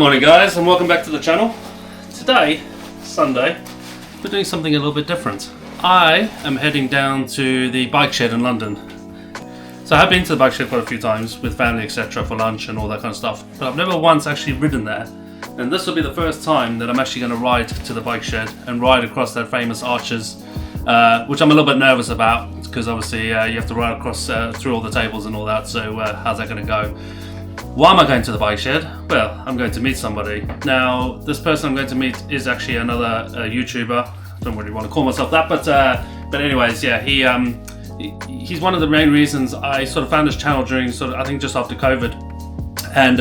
Good morning guys, and welcome back to the channel. Today, Sunday, we're doing something a little bit different. I am heading down to the bike shed in London. So I have been to the bike shed quite a few times with family, etc., for lunch and all that kind of stuff, but I've never once actually ridden there. And this will be the first time that I'm actually going to ride to the bike shed and ride across that famous arches, which I'm a little bit nervous about, because obviously you have to ride across through all the tables and all that, so how's that going to go? Why am I going to the bike shed? Well, I'm going to meet somebody. Now, this person I'm going to meet is actually another YouTuber. I don't really want to call myself that, but anyways, yeah, he's one of the main reasons I sort of found his channel during I think just after COVID. And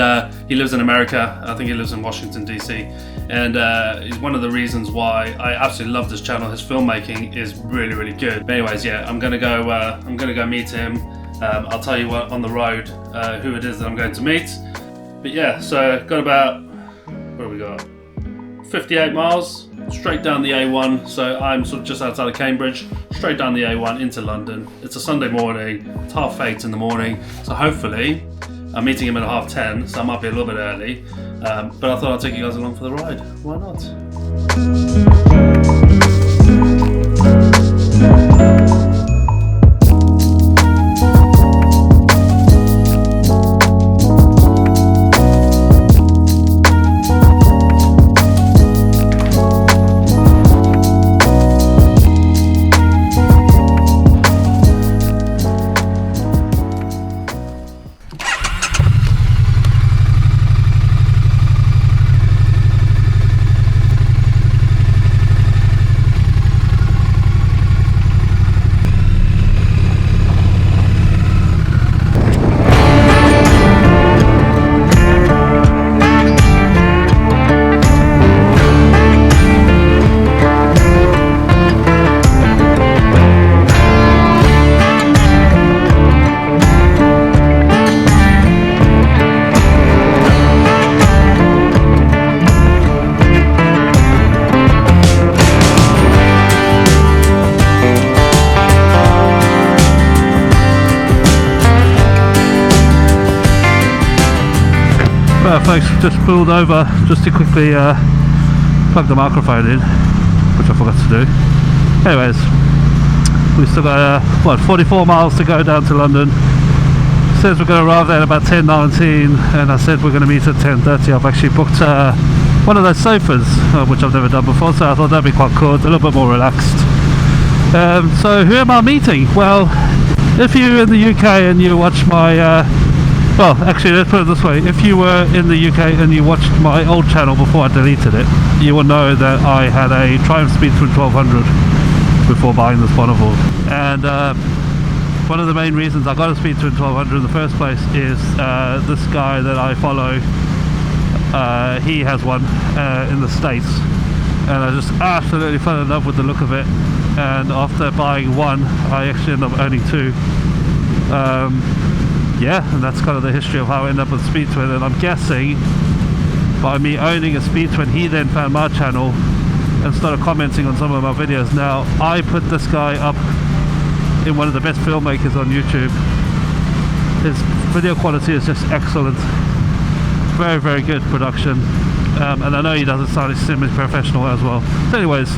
he lives in America. I think he lives in Washington DC, and he's one of the reasons why I absolutely love this channel. His filmmaking is really, really good. But anyways, yeah, I'm gonna go meet him. I'll tell you what on the road who it is that I'm going to meet. But yeah, so got about, what have we got? 58 miles straight down the A1. So I'm sort of just outside of Cambridge, straight down the A1 into London. It's a Sunday morning. It's 8:30 in the morning. So hopefully I'm meeting him at 10:30. So I might be a little bit early. But I thought I'd take you guys along for the ride. Why not? Folks, just pulled over just to quickly plug the microphone in, which I forgot to do. Anyways, we still got 44 miles to go down to London. Says we're going to arrive there at about 10:19, and I said we're going to meet at 10:30. I've actually booked one of those sofas, which I've never done before, so I thought that'd be quite cool. It's a little bit more relaxed. So who am I meeting? Well, if you're in the UK and you watch my well, actually, let's put it this way. If you were in the UK and you watched my old channel before I deleted it, you will know that I had a Triumph Speedtwin 1200 before buying this Bonneville. And one of the main reasons I got a Speedtwin 1200 in the first place is this guy that I follow. He has one in the States, and I just absolutely fell in love with the look of it. And after buying one, I actually ended up owning two. Yeah, and that's kind of the history of how I ended up with Speedtwin. And I'm guessing by me owning a Speedtwin, he then found my channel and started commenting on some of my videos. Now, I put this guy up in one of the best filmmakers on YouTube. His video quality is just excellent. Very, very good production. And I know he does it sound semi-professional as well. So anyways,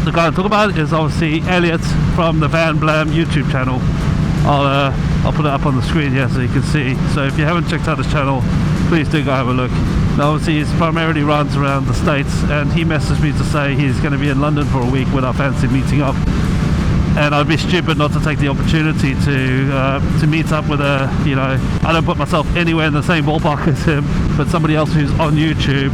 the guy I'm talking about is obviously Elliot from the Van Blam YouTube channel. I'll put it up on the screen here so you can see. So if you haven't checked out his channel, please do go have a look. Now obviously he primarily runs around the States, and he messaged me to say he's going to be in London for a week when I fancy meeting up. And I'd be stupid not to take the opportunity to meet up with a, you know, I don't put myself anywhere in the same ballpark as him, but somebody else who's on YouTube,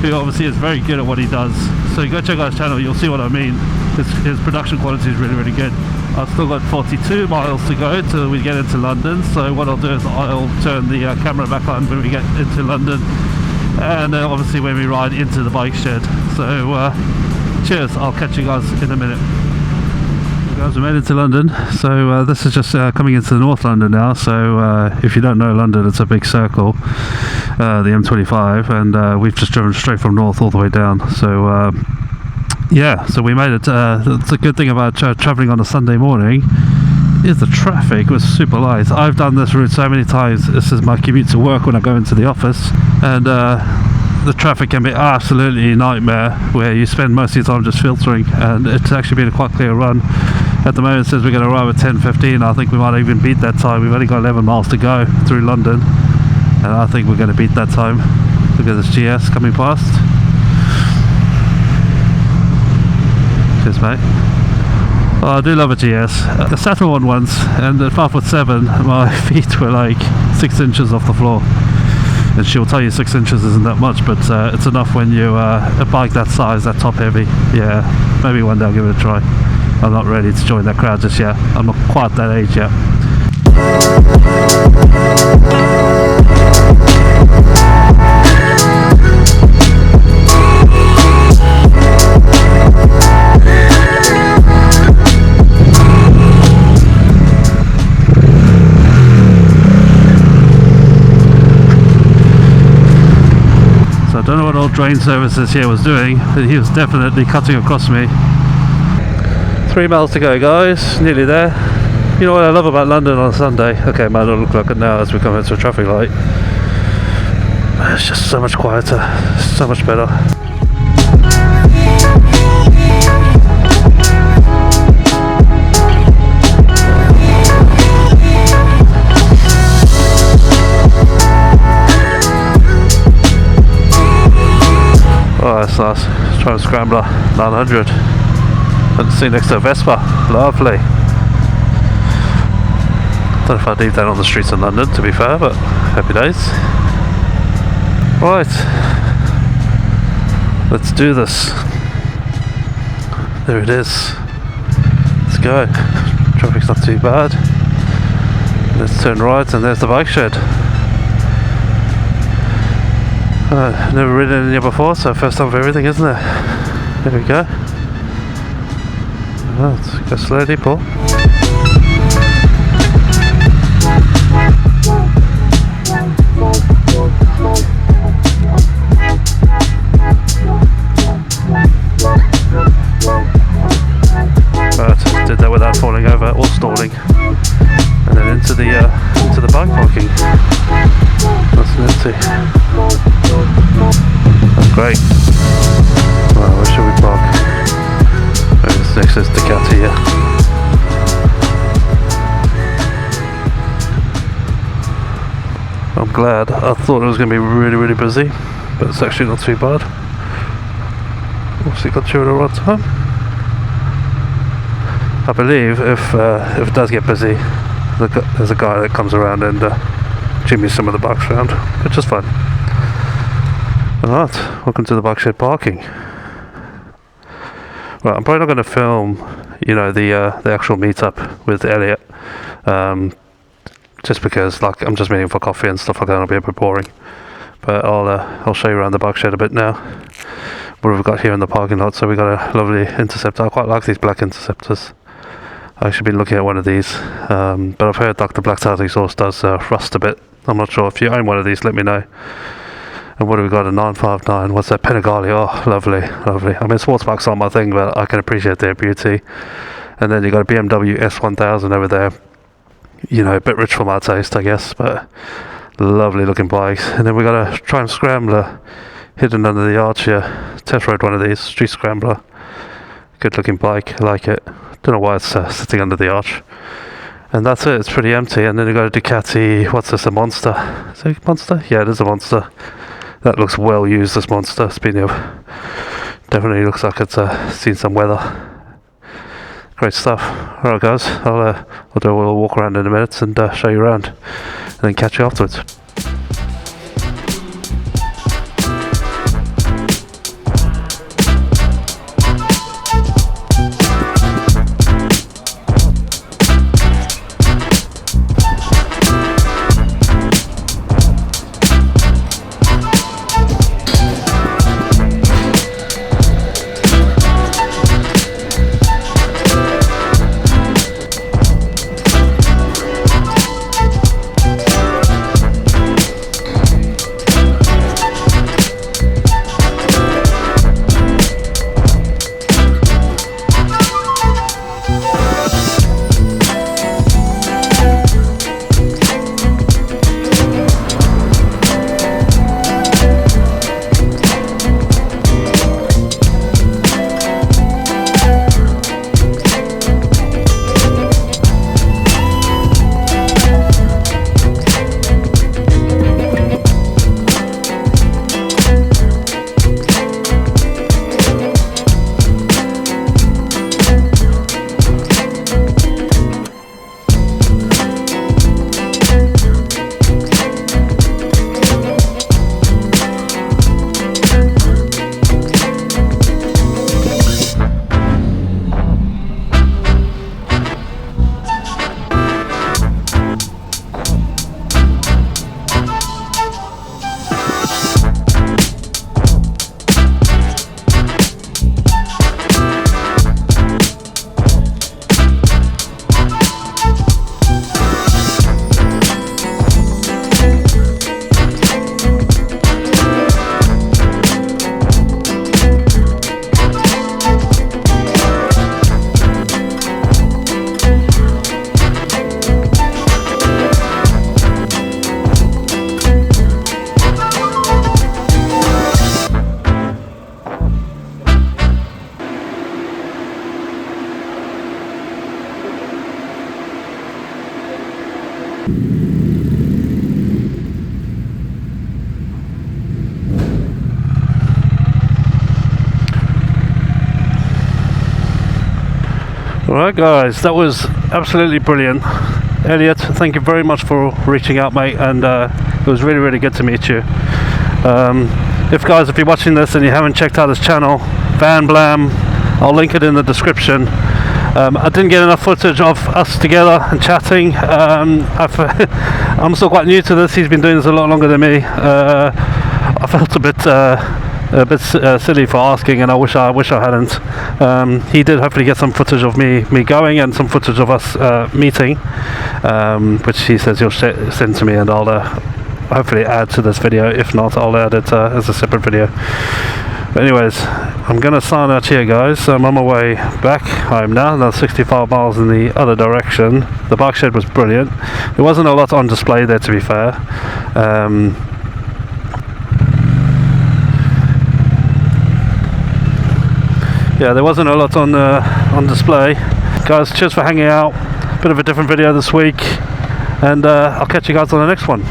who obviously is very good at what he does. So you go check out his channel, you'll see what I mean. His production quality is really, really good. I've still got 42 miles to go till we get into London, so what I'll do is I'll turn the camera back on when we get into London, and obviously when we ride into the bike shed. So cheers, I'll catch you guys in a minute. Guys, we made it to London. So this is just coming into North London now. So if you don't know London, it's a big circle, the M25, and we've just driven straight from north all the way down. So yeah, so we made it. It's a good thing about traveling on a Sunday morning is the traffic was super light. I've done this route so many times. This is my commute to work when I go into the office, and the traffic can be absolutely nightmare, where you spend most of your time just filtering, and it's actually been a quite clear run. At the moment it says we're going to arrive at 10:15. I think we might even beat that time. We've only got 11 miles to go through London, and I think we're going to beat that time. Look at this GS coming past. Cheers, mate. Oh, I do love a GS. The Saturn one once, and at 5'7", my feet were like 6 inches off the floor. And she'll tell you 6 inches isn't that much, but it's enough when you a bike that size, that top heavy. Yeah, maybe one day I'll give it a try. I'm not ready to join that crowd just yet. I'm not quite that age yet. So I don't know what old drain services here was doing, but he was definitely cutting across me. 3 miles to go, guys, nearly there. You know what I love about London on a Sunday? Okay, it might not look like it now as we come into a traffic light. It's just so much quieter, so much better. Oh, that's nice. Triumph Scrambler 900. And see next to a Vespa. Lovely. Don't know if I'd leave that on the streets of London, to be fair, but happy days. Right. Let's do this. There it is. Let's go. Traffic's not too bad. Let's turn right, and there's the bike shed. Never ridden in here before, so first time for everything, isn't it? There we go. Let's go slowly, Paul. Right, did that without falling over or stalling, and then into the bike parking. That's empty. That's great. Well, where should we park? Maybe this next is Ducati here. I'm glad. I thought it was going to be really busy, but it's actually not too bad. Obviously got you at the right time. I believe if it does get busy, there's a guy that comes around and jimmies some of the bikes around, which is fun. Alright, welcome to the bike shed parking. Right, I'm probably not going to film, you know, the actual meetup with Elliot, just because like I'm just meeting for coffee and stuff like that. It'll be a bit boring. But I'll show you around the bike shed a bit now. What have we got here in the parking lot? So we got a lovely Interceptor. I quite like these black Interceptors. I've actually been looking at one of these, but I've heard Dr. Black's exhaust does rust a bit. I'm not sure. If you own one of these, let me know. And what have we got? A 959. What's that? Panigale. Oh, lovely. I mean, sports bikes aren't my thing, but I can appreciate their beauty. And then you got a BMW S1000 over there. You know, a bit rich for my taste, I guess, but lovely looking bikes. And then we got a Triumph Scrambler hidden under the arch here. Test rode one of these, Street Scrambler. Good looking bike, I like it. Don't know why it's sitting under the arch. And that's it, it's pretty empty. And then you got a Ducati, what's this, a Monster? Is it a Monster? Yeah, it is a Monster. That looks well used, this Monster. It's been definitely looks like it's seen some weather. Great stuff. Alright guys, I'll do a little walk around in a minute and show you around, and then catch you afterwards. Alright guys, that was absolutely brilliant. Elliot, thank you very much for reaching out, mate, and it was really good to meet you. If you're watching this and you haven't checked out his channel, Van Blam, I'll link it in the description. I didn't get enough footage of us together and chatting. I'm still quite new to this. He's been doing this a lot longer than me. I felt a bit silly for asking, and I wish I hadn't. He did hopefully get some footage of me going and some footage of us meeting, which he says he'll send to me, and I'll hopefully add to this video. If not, I'll add it as a separate video. But anyways, I'm gonna sign out here, guys. I'm on my way back home now. Another 65 miles in the other direction. The bike shed was brilliant. There wasn't a lot on display there, to be fair. Yeah, there wasn't a lot on display. Guys, cheers for hanging out. Bit of a different video this week, and I'll catch you guys on the next one.